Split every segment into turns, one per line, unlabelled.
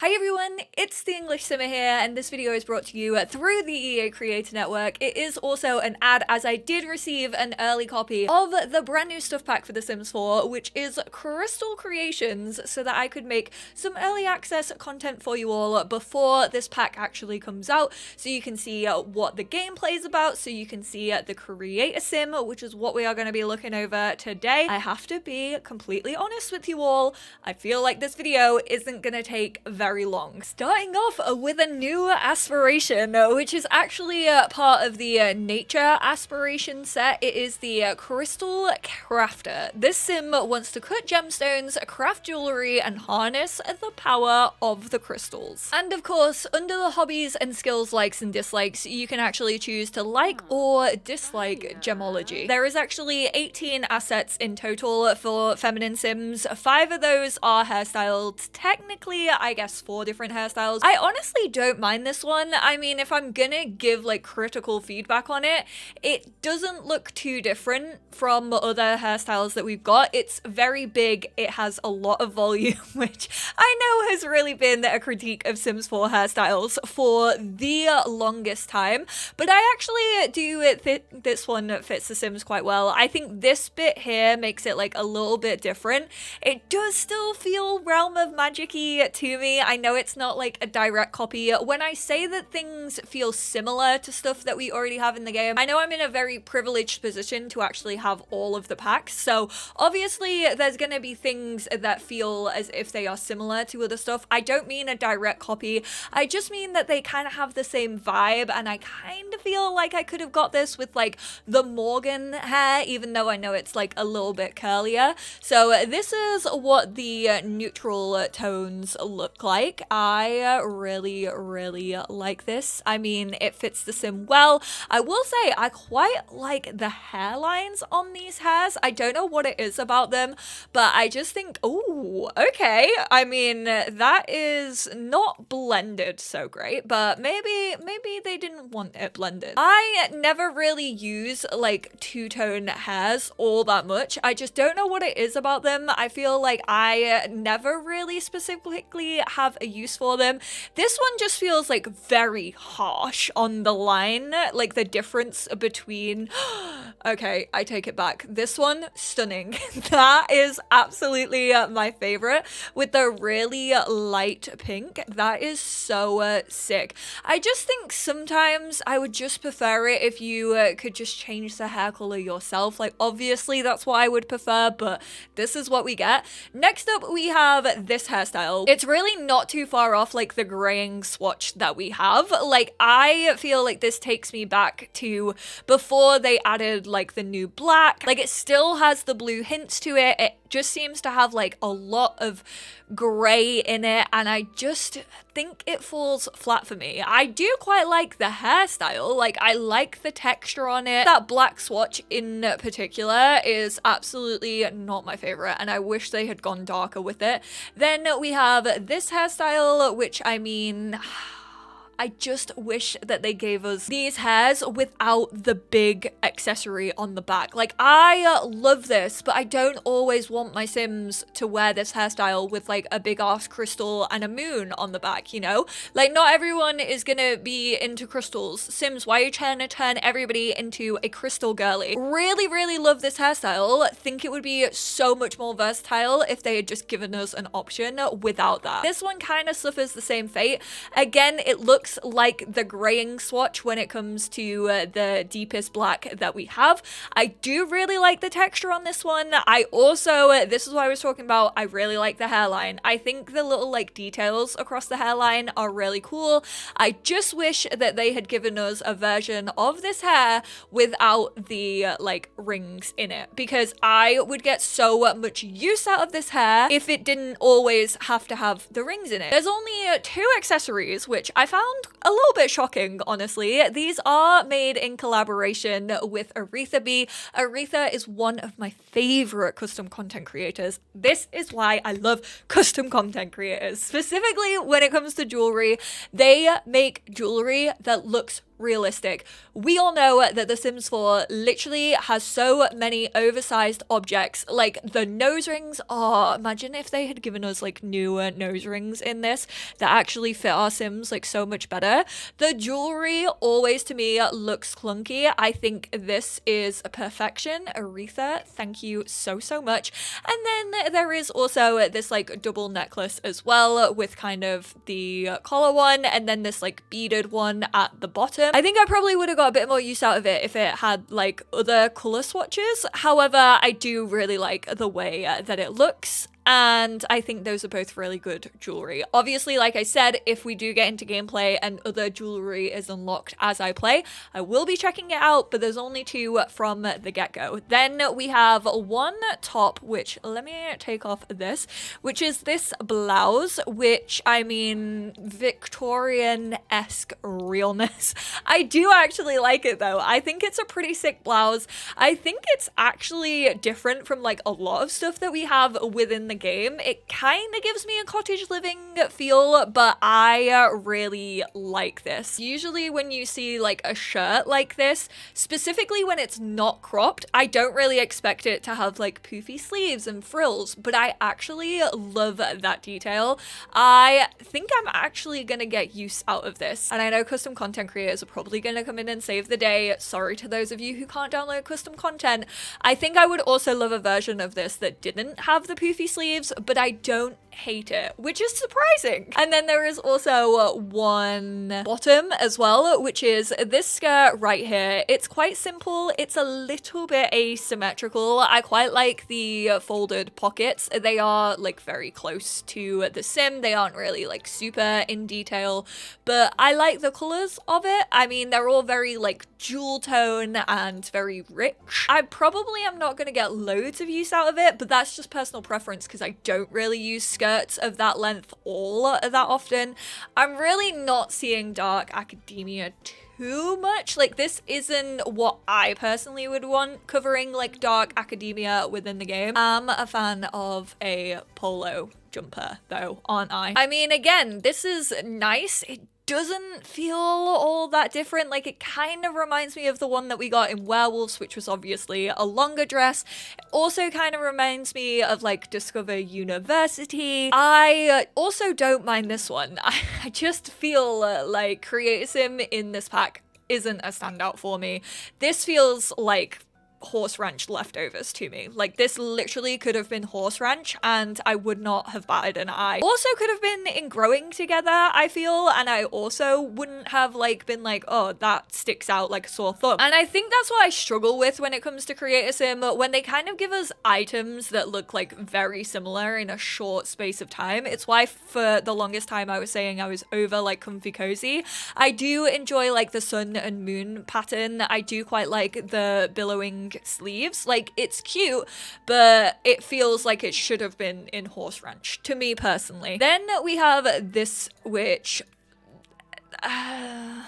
Hi everyone, it's the EnglishSimmer here, and this video is brought to you through the EA Creator Network. It is also an ad, as I did receive an early copy of the brand new stuff pack for The Sims 4, which is Crystal Creations, so that I could make some early access content for you all before this pack actually comes out, so you can see what the gameplay is about, so you can see the creator sim, which is what we are going to be looking over today. I have to be completely honest with you all, I feel like this video isn't going to take very long. Starting off with a new aspiration, which is actually part of the nature aspiration set. It is the Crystal Crafter. This sim wants to cut gemstones, craft jewelry, and harness the power of the crystals. And of course, under the hobbies and skills likes and dislikes, you can actually choose to like or dislike gemology. There is actually 18 assets in total for feminine sims. 5 of those are hairstyles. Technically, I guess 4 different hairstyles. I honestly don't mind this one. I mean, if I'm gonna give like critical feedback on it, it doesn't look too different from other hairstyles that we've got. It's very big, it has a lot of volume, which I know has really been a critique of Sims 4 hairstyles for the longest time, but I actually do think this one fits The Sims quite well. I think this bit here makes it like a little bit different. It does still feel Realm of Magic-y to me. I know it's not like a direct copy. When I say that things feel similar to stuff that we already have in the game, I know I'm in a very privileged position to actually have all of the packs, so obviously there's gonna be things that feel as if they are similar to other stuff. I don't mean a direct copy, I just mean that they kind of have the same vibe, and I kind of feel like I could have got this with like the Morgan hair, even though I know it's like a little bit curlier. So this is what the neutral tones look like. I really like this. I mean, it fits the sim well. I will say I quite like the hairlines on these hairs. I don't know what it is about them, but I just think, oh, okay. I mean, that is not blended so great, but maybe they didn't want it blended. I never really use like two-tone hairs all that much. I just don't know what it is about them. I feel like I never really specifically have a use for them. This one just feels like very harsh on the line, like the difference between okay, I take it back. This one, stunning. That is absolutely my favorite, with the really light pink. That is so sick. I just think sometimes I would just prefer it if you could just change the hair color yourself. Like, obviously that's what I would prefer, but this is what we get. Next up, we have this hairstyle. It's really not too far off like the graying swatch that we have. Like, I feel like this takes me back to before they added like the new black. Like, it still has the blue hints to it. It just seems to have like a lot of gray in it, and I just think it falls flat for me. I do quite like the hairstyle. Like, I like the texture on it. That black swatch in particular is absolutely not my favorite, and I wish they had gone darker with it. Then we have this hairstyle, which, I mean, I just wish that they gave us these hairs without the big accessory on the back. Like, I love this, but I don't always want my Sims to wear this hairstyle with like a big ass crystal and a moon on the back, you know? Like, not everyone is gonna be into crystals. Sims, why are you trying to turn everybody into a crystal girly? Really love this hairstyle. Think it would be so much more versatile if they had just given us an option without that. This one kind of suffers the same fate. Again, it looks like the graying swatch when it comes to the deepest black that we have. I do really like the texture on this one. I also, this is what I was talking about, I really like the hairline. I think the little like details across the hairline are really cool. I just wish that they had given us a version of this hair without the like rings in it, because I would get so much use out of this hair if it didn't always have to have the rings in it. There's only 2 accessories, which I found a little bit shocking, honestly. These are made in collaboration with Aretha B. Aretha is one of my favorite custom content creators. This is why I love custom content creators. Specifically when it comes to jewelry, they make jewelry that looks realistic. We all know that The Sims 4 literally has so many oversized objects. Like the nose rings, oh, imagine if they had given us like newer nose rings in this that actually fit our Sims like so much better. The jewelry always to me looks clunky. I think this is a perfection. Aretha, thank you so much. And then there is also this like double necklace as well with kind of the collar one and then this like beaded one at the bottom. I think I probably would have got a bit more use out of it if it had like other color swatches. However, I do really like the way that it looks. And I think those are both really good jewelry. Obviously, like I said, if we do get into gameplay and other jewelry is unlocked as I play, I will be checking it out, but there's only 2 from the get-go. Then we have one top, which let me take off this, which is this blouse, which I mean, Victorian-esque realness. I do actually like it though. I think it's a pretty sick blouse. I think it's actually different from like a lot of stuff that we have within the game. It kind of gives me a cottage living feel, but I really like this. Usually when you see like a shirt like this, specifically when it's not cropped, I don't really expect it to have like poofy sleeves and frills, but I actually love that detail. I think I'm actually gonna get use out of this. And I know custom content creators are probably gonna come in and save the day. Sorry to those of you who can't download custom content. I think I would also love a version of this that didn't have the poofy sleeves, but I don't hate it, which is surprising. And then there is also one bottom as well, which is this skirt right here. It's quite simple. It's a little bit asymmetrical. I quite like the folded pockets. They are like very close to the Sim. They aren't really like super in detail, but I like the colors of it. I mean, they're all very like jewel tone and very rich. I probably am not going to get loads of use out of it, but that's just personal preference because I don't really use skirts of that length all that often. I'm really not seeing dark academia too much. Like this isn't what I personally would want covering like dark academia within the game. I'm a fan of a polo jumper though, aren't I? I mean, again, this is nice. It doesn't feel all that different. Like it kind of reminds me of the one that we got in Werewolves, which was obviously a longer dress. It also kind of reminds me of like Discover University. I also don't mind this one. I just feel like Create Sim in this pack isn't a standout for me. This feels like Horse Ranch leftovers to me. Like this literally could have been Horse Ranch and I would not have batted an eye. Also could have been in Growing Together, I feel, and I also wouldn't have like been like, oh, that sticks out like a sore thumb. And I think that's what I struggle with when it comes to Create a Sim, when they kind of give us items that look like very similar in a short space of time. It's why for the longest time I was saying I was over like Comfy Cozy. I do enjoy like the sun and moon pattern. I do quite like the billowing sleeves. Like it's cute, but it feels like it should have been in Horse Ranch to me personally. Then we have this, which I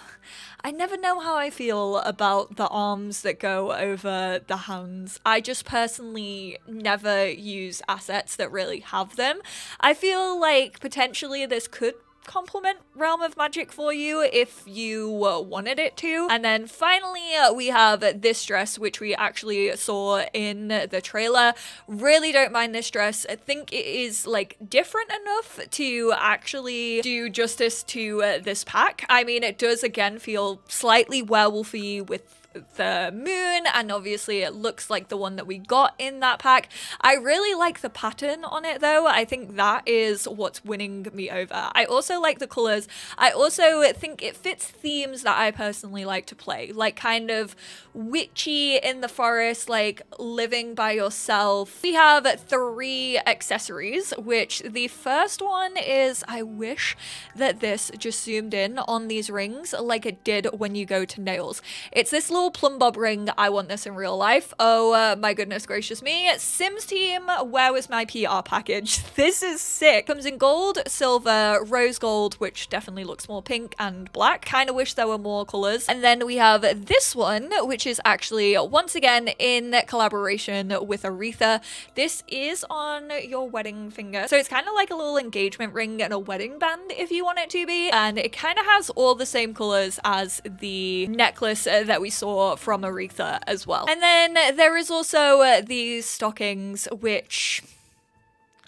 never know how I feel about the arms that go over the hands. I just personally never use assets that really have them. I feel like potentially this could complement Realm of Magic for you if you wanted it to. And then finally we have this dress, which we actually saw in the trailer. Really don't mind this dress. I think it is like different enough to actually do justice to this pack. I mean, it does again feel slightly werewolfy with the moon, and obviously it looks like the one that we got in that pack. I really like the pattern on it though. I think that is what's winning me over. I also like the colors. I also think it fits themes that I personally like to play, like kind of witchy in the forest, like living by yourself. We have 3 accessories, which the first one is, I wish that this just zoomed in on these rings like it did when you go to nails. It's this little cool plum bob ring. I want this in real life. Oh my goodness gracious me. Sims team, where was my PR package? This is sick. Comes in gold, silver, rose gold, which definitely looks more pink, and black. Kind of wish there were more colors. And then we have this one, which is actually once again in collaboration with Aretha. This is on your wedding finger. So it's kind of like a little engagement ring and a wedding band if you want it to be. And it kind of has all the same colors as the necklace that we saw from Aretha as well. And then there is also these stockings, which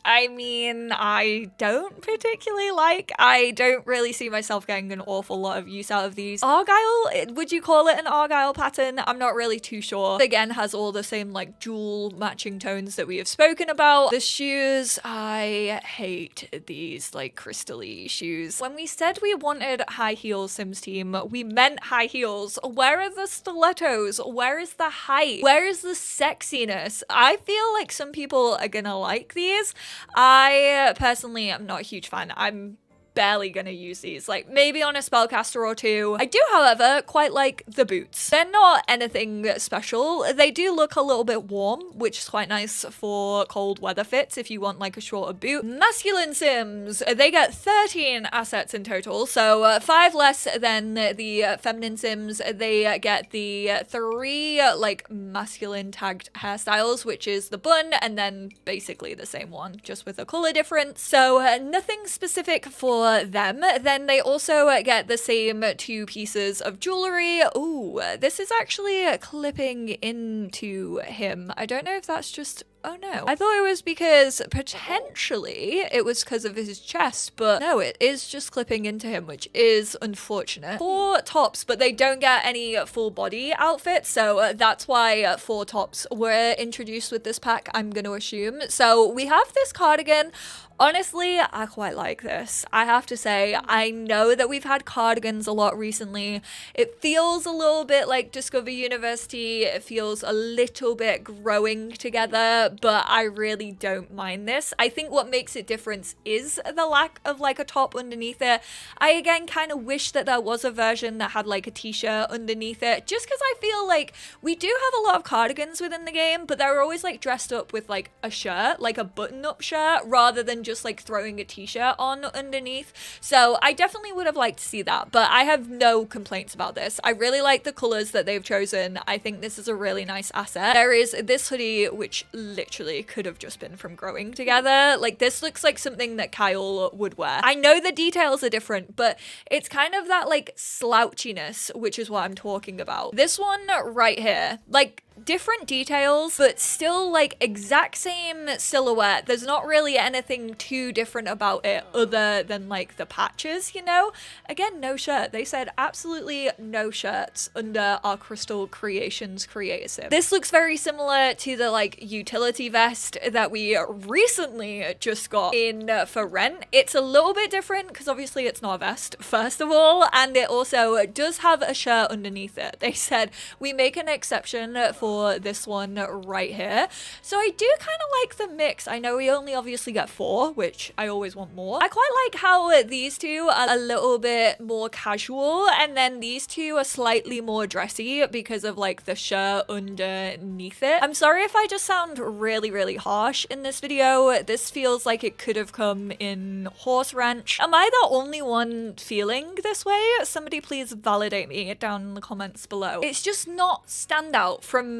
I mean, I don't particularly like. I don't really see myself getting an awful lot of use out of these. Argyle? Would you call it an Argyle pattern? I'm not really too sure. Again, has all the same like jewel matching tones that we have spoken about. The shoes, I hate these like crystal-y shoes. When we said we wanted high heels, Sims team, we meant high heels. Where are the stilettos? Where is the height? Where is the sexiness? I feel like some people are gonna like these. I personally am not a huge fan. I'm barely gonna use these, like maybe on a spellcaster or two. I do, however, quite like the boots. They're not anything special. They do look a little bit warm, which is quite nice for cold weather fits if you want like a shorter boot. Masculine Sims, they get 13 assets in total, so 5 less than the feminine Sims. They get the 3 like masculine tagged hairstyles, which is the bun and then basically the same one, just with a color difference. So nothing specific for them. Then they also get the same 2 pieces of jewelry. Ooh, this is actually clipping into him. I don't know if that's just... Oh no. I thought it was because potentially it was because of his chest, but no, it is just clipping into him, which is unfortunate. 4 tops, but they don't get any full body outfits, so that's why 4 tops were introduced with this pack, I'm going to assume. So we have this cardigan. Honestly, I quite like this. I have to say, I know that we've had cardigans a lot recently. It feels a little bit like Discover University. It feels a little bit growing together, but I really don't mind this. I think what makes it different is the lack of like a top underneath it. I again kind of wish that there was a version that had like a t-shirt underneath it, just because I feel like we do have a lot of cardigans within the game, but they're always like dressed up with like a shirt, like a button-up shirt, rather than just like throwing a t-shirt on underneath. So I definitely would have liked to see that, but I have no complaints about this. I really like the colors that they've chosen. I think this is a really nice asset. There is this hoodie, which literally could have just been from Growing Together. Like this looks like something that Kyle would wear. I know the details are different, but it's kind of that like slouchiness, which is what I'm talking about. This one right here, like different details, but still like exact same silhouette. There's not really anything too different about it other than like the patches, you know? Again, no shirt. They said absolutely no shirts under our Crystal Creations creator sim. This looks very similar to the like utility vest that we recently just got in for rent. It's a little bit different because obviously it's not a vest, first of all, and it also does have a shirt underneath it. They said we make an exception for this one right here. So I do kind of like the mix. I know we only obviously get 4, which I always want more. I quite like how these two are a little bit more casual, and then these two are slightly more dressy because of like the shirt underneath it. I'm sorry if I just sound really, really harsh in this video. This feels like it could have come in Horse Ranch. Am I the only one feeling this way? Somebody please validate me down in the comments below. It's just not standout from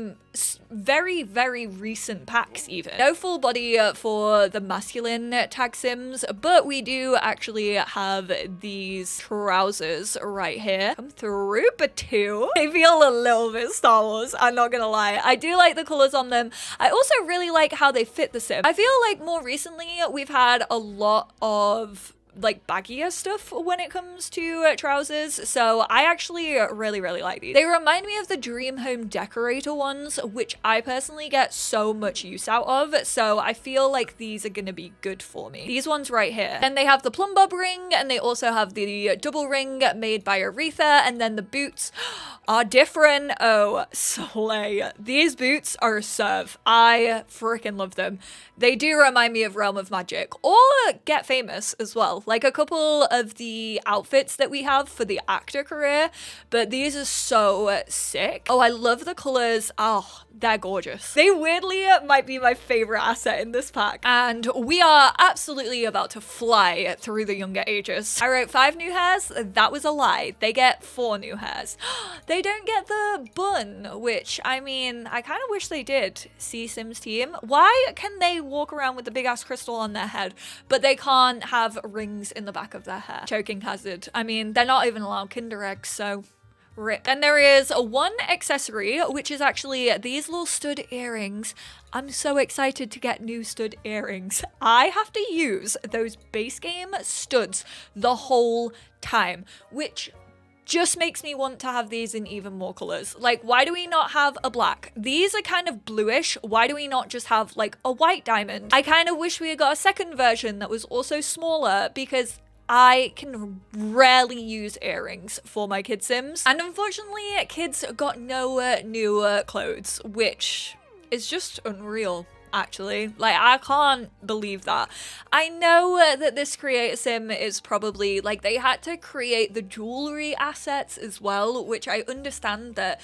very, very recent packs even. No full body for the masculine tag sims, but we do actually have these trousers right here. Come through, but 2. They feel a little bit Star Wars, I'm not gonna lie. I do like the colors on them. I also really like how they fit the sim. I feel like more recently we've had a lot of like baggier stuff when it comes to trousers, so I actually really, really like these. They remind me of the Dream Home Decorator ones, which I personally get so much use out of, so I feel like these are gonna be good for me. These ones right here. Then they have the plum bob ring, and they also have the double ring made by Aretha, and then the boots are different. Oh, slay. These boots are a serve. I freaking love them. They do remind me of Realm of Magic, or Get Famous as well. well. Like a couple of the outfits that we have for the actor career, but these are so sick. Oh, I love the colors. Oh, they're gorgeous. They weirdly might be my favorite asset in this pack. And we are absolutely about to fly through the younger ages. I wrote 5 new hairs. That was a lie. They get 4 new hairs. They don't get the bun, which, I mean, I kind of wish they did. See, Sims team, why can they walk around with the big ass crystal on their head, but they can't have rings in the back of their hair? Choking hazard. I mean, they're not even allowed Kinder eggs, so rip. Then there is one accessory, which is actually these little stud earrings. I'm so excited to get new stud earrings. I have to use those base game studs the whole time, which just makes me want to have these in even more colors. Like, why do we not have a black? These are kind of bluish. Why do we not just have like a white diamond? I kind of wish we had got a second version that was also smaller, because I can rarely use earrings for my kid Sims. And unfortunately, kids got no new clothes, which is just unreal. Actually, like, I can't believe that. I know that this creator sim is probably like, they had to create the jewelry assets as well, which I understand that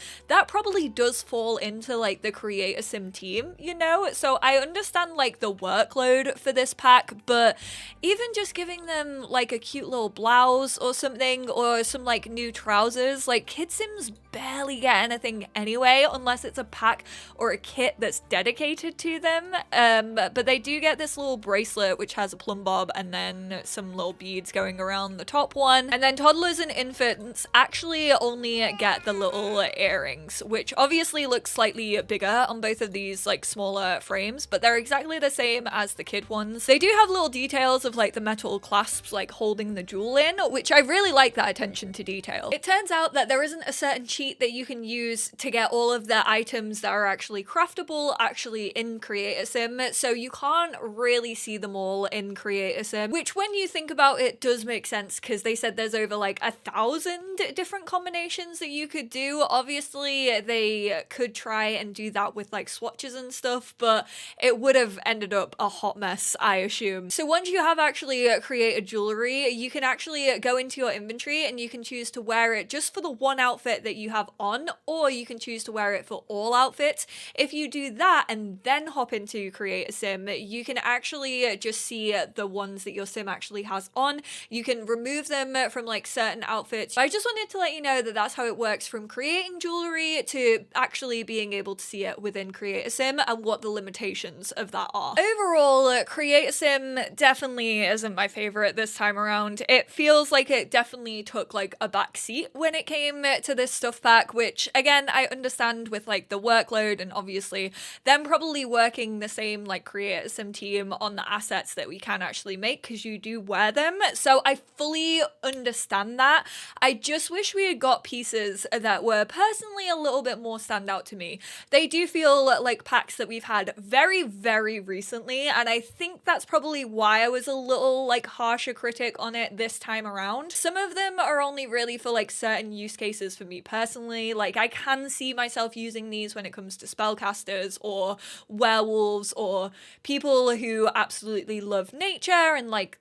probably does fall into like the creator sim team, you know? So I understand like the workload for this pack, but even just giving them like a cute little blouse or something, or some like new trousers, like kid sims barely get anything anyway, unless it's a pack or a kit that's dedicated to them. But they do get this little bracelet which has a plumb bob and then some little beads going around the top one. And then toddlers and infants actually only get the little earrings, which obviously look slightly bigger on both of these like smaller frames, but they're exactly the same as the kid ones. They do have little details of like the metal clasps like holding the jewel in, which I really like that attention to detail. It turns out that there isn't a certain cheat that you can use to get all of the items that are actually craftable actually in Creator Sim, so you can't really see them all in Creator Sim, which when you think about it does make sense, because they said there's over like 1,000 different combinations that you could do. Obviously they could try and do that with like swatches and stuff, but it would have ended up a hot mess, I assume. So once you have actually created jewelry, you can actually go into your inventory and you can choose to wear it just for the one outfit that you have on, or you can choose to wear it for all outfits. If you do that and then hop into Create a Sim, you can actually just see the ones that your sim actually has on. You can remove them from like certain outfits. I just wanted to let you know that that's how it works from creating jewelry to actually being able to see it within Create a Sim, and what the limitations of that are. Overall, Create a Sim definitely isn't my favorite this time around. It feels like it definitely took like a back seat when it came to this stuff pack, which again, I understand with like the workload and obviously them probably working the same like Creator Sim team on the assets that we can actually make, because you do wear them. So I fully understand that. I just wish we had got pieces that were personally a little bit more stand out to me. They do feel like packs that we've had very, very recently, and I think that's probably why I was a little like harsher critic on it this time around. Some of them are only really for like certain use cases for me personally. Like I can see myself using these when it comes to spellcasters or werewolves or people who absolutely love nature and like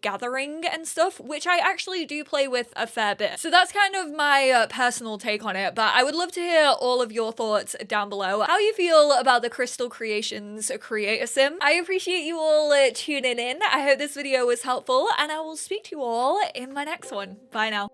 gathering and stuff, which I actually do play with a fair bit. So that's kind of my personal take on it, but I would love to hear all of your thoughts down below. How you feel about the Crystal Creations Creator Sim. I appreciate you all tuning in. I hope this video was helpful, and I will speak to you all in my next one. Bye now.